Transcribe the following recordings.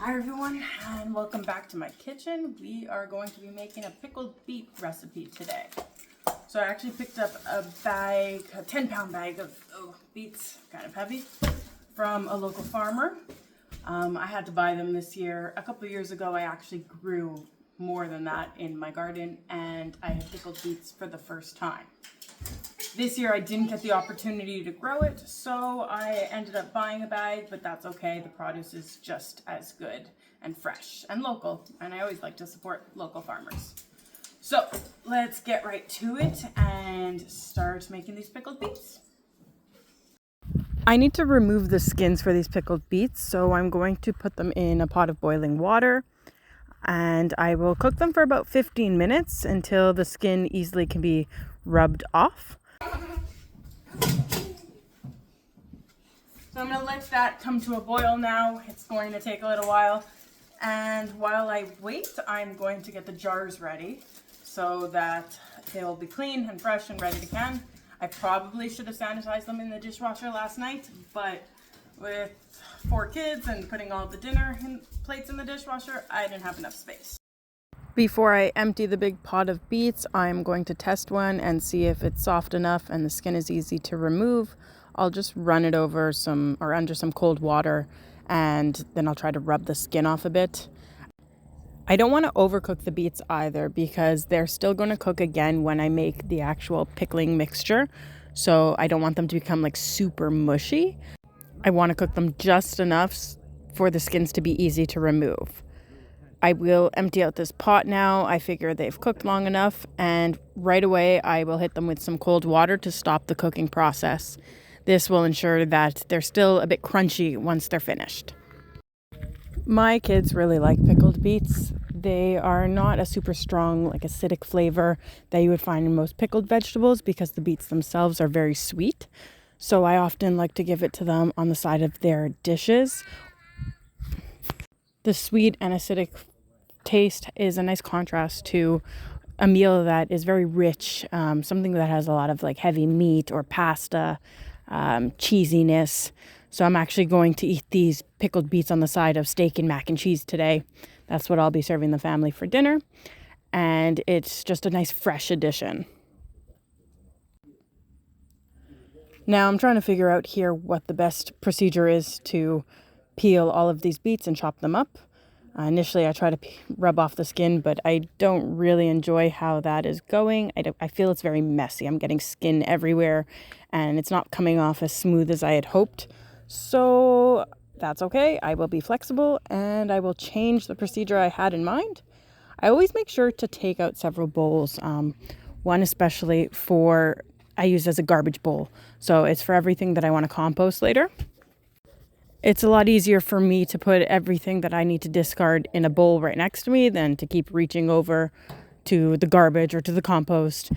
Hi everyone, and welcome back to my kitchen. We are going to be making a pickled beet recipe today. So I actually picked up a 10-pound bag of beets, kind of heavy, from a local farmer. I had to buy them this year. A couple of years ago I actually grew more than that in my garden, and I had pickled beets for the first time. This year I didn't get the opportunity to grow it, so I ended up buying a bag, but that's okay. The produce is just as good and fresh and local, and I always like to support local farmers. So let's get right to it and start making these pickled beets. I need to remove the skins for these pickled beets, so I'm going to put them in a pot of boiling water, and I will cook them for about 15 minutes until the skin easily can be rubbed off. So I'm going to let that come to a boil now. It's going to take a little while. And while I wait, I'm going to get the jars ready so that they'll be clean and fresh and ready to can. I probably should have sanitized them in the dishwasher last night, but with 4 kids and putting all the dinner plates in the dishwasher, I didn't have enough space. Before I empty the big pot of beets, I'm going to test one and see if it's soft enough and the skin is easy to remove. I'll just run it over under some cold water, and then I'll try to rub the skin off a bit. I don't want to overcook the beets either, because they're still going to cook again when I make the actual pickling mixture. So I don't want them to become like super mushy. I want to cook them just enough for the skins to be easy to remove. I will empty out this pot now. I figure they've cooked long enough, and right away I will hit them with some cold water to stop the cooking process. This will ensure that they're still a bit crunchy once they're finished. My kids really like pickled beets. They are not a super strong, like acidic flavor that you would find in most pickled vegetables, because the beets themselves are very sweet. So I often like to give it to them on the side of their dishes. The sweet and acidic taste is a nice contrast to a meal that is very rich, something that has a lot of like heavy meat or pasta, cheesiness. So I'm actually going to eat these pickled beets on the side of steak and mac and cheese today. That's what I'll be serving the family for dinner, and it's just a nice fresh addition. Now I'm trying to figure out here what the best procedure is to peel all of these beets and chop them up. Initially I try to rub off the skin, but I don't really enjoy how that is going. I feel it's very messy. I'm getting skin everywhere, and it's not coming off as smooth as I had hoped. So that's okay. I will be flexible, and I will change the procedure I had in mind. I always make sure to take out several bowls. One especially I use as a garbage bowl. So it's for everything that I want to compost later. It's a lot easier for me to put everything that I need to discard in a bowl right next to me than to keep reaching over to the garbage or to the compost.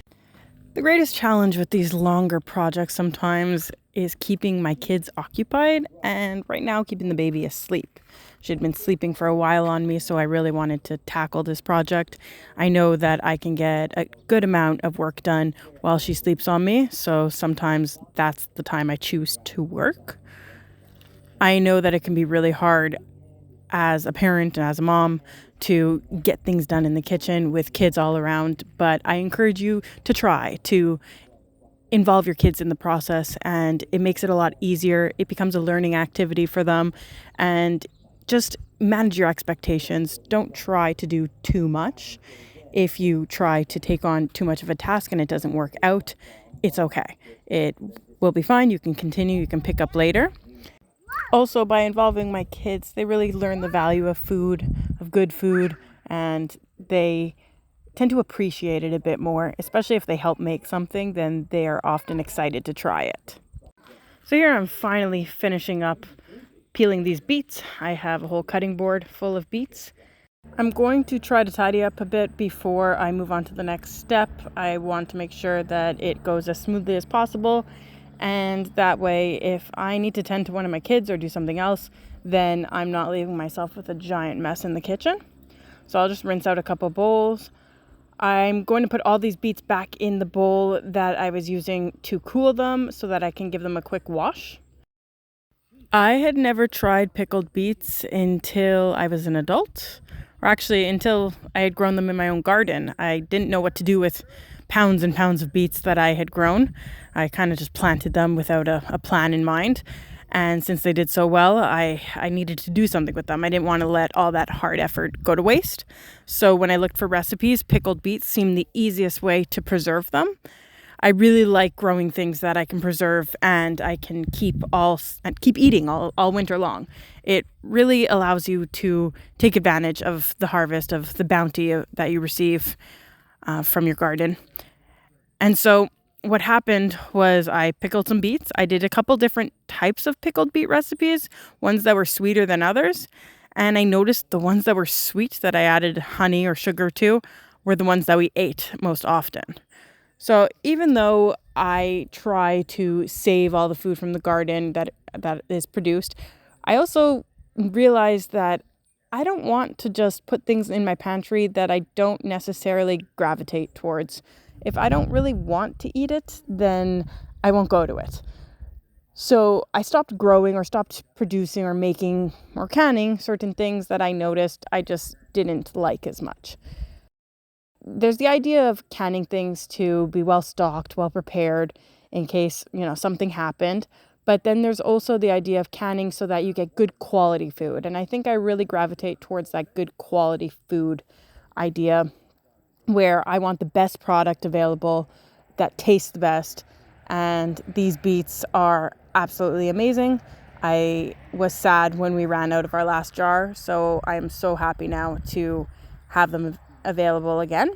The greatest challenge with these longer projects sometimes is keeping my kids occupied, and right now keeping the baby asleep. She had been sleeping for a while on me, so I really wanted to tackle this project. I know that I can get a good amount of work done while she sleeps on me, so sometimes that's the time I choose to work. I know that it can be really hard as a parent and as a mom to get things done in the kitchen with kids all around, but I encourage you to try to involve your kids in the process, and it makes it a lot easier. It becomes a learning activity for them, and just manage your expectations. Don't try to do too much. If you try to take on too much of a task and it doesn't work out, it's okay. It will be fine. You can continue. You can pick up later. Also, by involving my kids, they really learn the value of food, of good food, and they tend to appreciate it a bit more, especially if they help make something. Then they are often excited to try it. So here I'm finally finishing up peeling these beets. I have a whole cutting board full of beets. I'm going to try to tidy up a bit before I move on to the next step. I want to make sure that it goes as smoothly as possible, and that way if I need to tend to one of my kids or do something else, then I'm not leaving myself with a giant mess in the kitchen. So I'll just rinse out a couple bowls. I'm going to put all these beets back in the bowl that I was using to cool them so that I can give them a quick wash. I had never tried pickled beets until I was an adult, or actually until I had grown them in my own garden. I didn't know what to do with pounds and pounds of beets that I had grown. I kind of just planted them without a plan in mind. And since they did so well, I needed to do something with them. I didn't want to let all that hard effort go to waste. So when I looked for recipes, pickled beets seemed the easiest way to preserve them. I really like growing things that I can preserve and I can keep eating all winter long. It really allows you to take advantage of the harvest, of the bounty that you receive from your garden. And so what happened was I pickled some beets. I did a couple different types of pickled beet recipes, ones that were sweeter than others. And I noticed the ones that were sweet that I added honey or sugar to were the ones that we ate most often. So even though I try to save all the food from the garden that is produced, I also realize that I don't want to just put things in my pantry that I don't necessarily gravitate towards. If I don't really want to eat it, then I won't go to it. So I stopped growing or stopped producing or making or canning certain things that I noticed I just didn't like as much. There's the idea of canning things to be well stocked, well prepared in case, something happened. But then there's also the idea of canning so that you get good quality food. And I think I really gravitate towards that good quality food idea where I want the best product available that tastes the best. And these beets are absolutely amazing. I was sad when we ran out of our last jar, so I am so happy now to have them available again.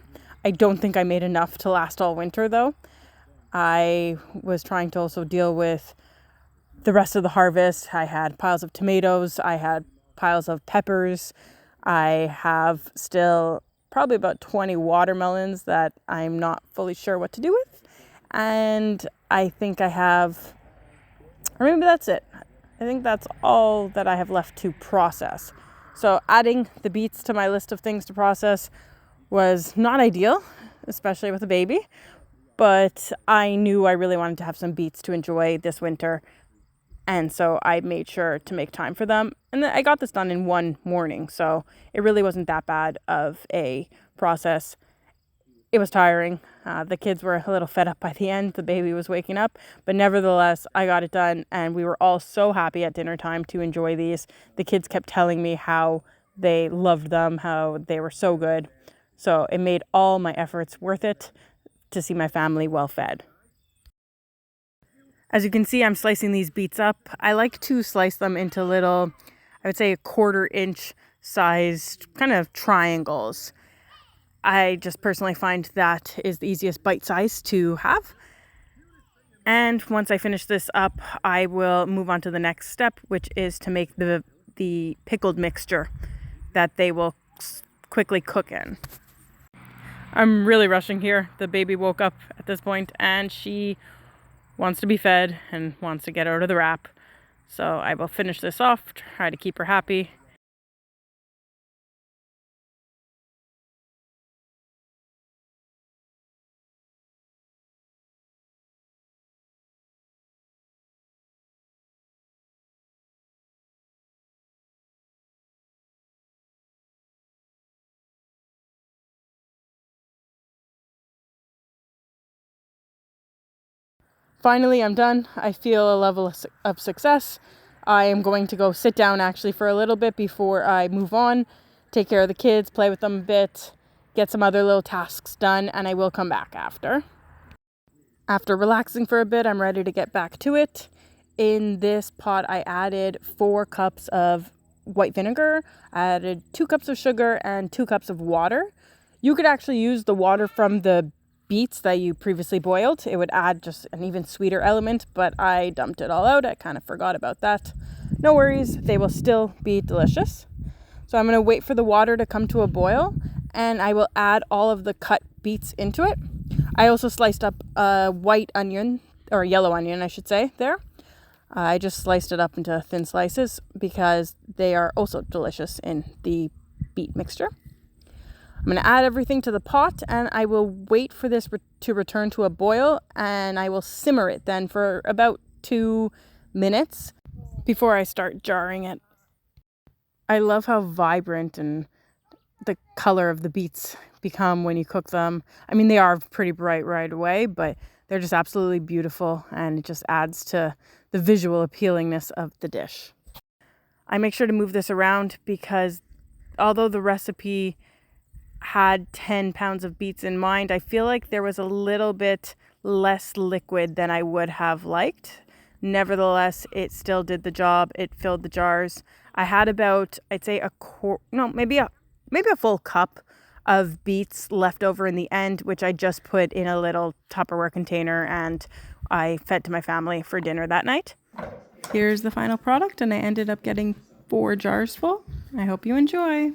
I don't think I made enough to last all winter though. I was trying to also deal with the rest of the harvest. I had piles of tomatoes, I had piles of peppers, I have still probably about 20 watermelons that I'm not fully sure what to do with. And I think or maybe that's it. I think that's all that I have left to process. So adding the beets to my list of things to process was not ideal, especially with a baby, but I knew I really wanted to have some beets to enjoy this winter. And so I made sure to make time for them. And then I got this done in one morning. So it really wasn't that bad of a process. It was tiring. The kids were a little fed up by the end. The baby was waking up. But nevertheless, I got it done. And we were all so happy at dinner time to enjoy these. The kids kept telling me how they loved them, how they were so good. So it made all my efforts worth it to see my family well fed. As you can see, I'm slicing these beets up. I like to slice them into little, I would say 1/4 inch sized kind of triangles. I just personally find that is the easiest bite size to have. And once I finish this up, I will move on to the next step, which is to make the pickled mixture that they will quickly cook in. I'm really rushing here. The baby woke up at this point and she wants to be fed and wants to get out of the wrap. So I will finish this off, try to keep her happy. Finally, I'm done. I feel a level of success. I am going to go sit down actually for a little bit before I move on, take care of the kids, play with them a bit, get some other little tasks done, and I will come back after. After relaxing for a bit, I'm ready to get back to it. In this pot, I added 4 cups of white vinegar, I added 2 cups of sugar, and 2 cups of water. You could actually use the water from the beets that you previously boiled. It would add just an even sweeter element, but I dumped it all out. I kind of forgot about that. No worries, they will still be delicious. So I'm going to wait for the water to come to a boil, and I will add all of the cut beets into it. I also sliced up a white onion, or yellow onion, I should say, there. I just sliced it up into thin slices because they are also delicious in the beet mixture. I'm going to add everything to the pot and I will wait for this to return to a boil, and I will simmer it then for about 2 minutes. before I start jarring it. I love how vibrant and the color of the beets become when you cook them. I mean, they are pretty bright right away, but they're just absolutely beautiful, and it just adds to the visual appealingness of the dish. I make sure to move this around because although the recipe had 10 pounds of beets in mind, I feel like there was a little bit less liquid than I would have liked. Nevertheless, it still did the job. It filled the jars. I had about, I'd say maybe a full cup of beets left over in the end, which I just put in a little Tupperware container and I fed to my family for dinner that night. Here's the final product, and I ended up getting 4 jars full. I hope you enjoy.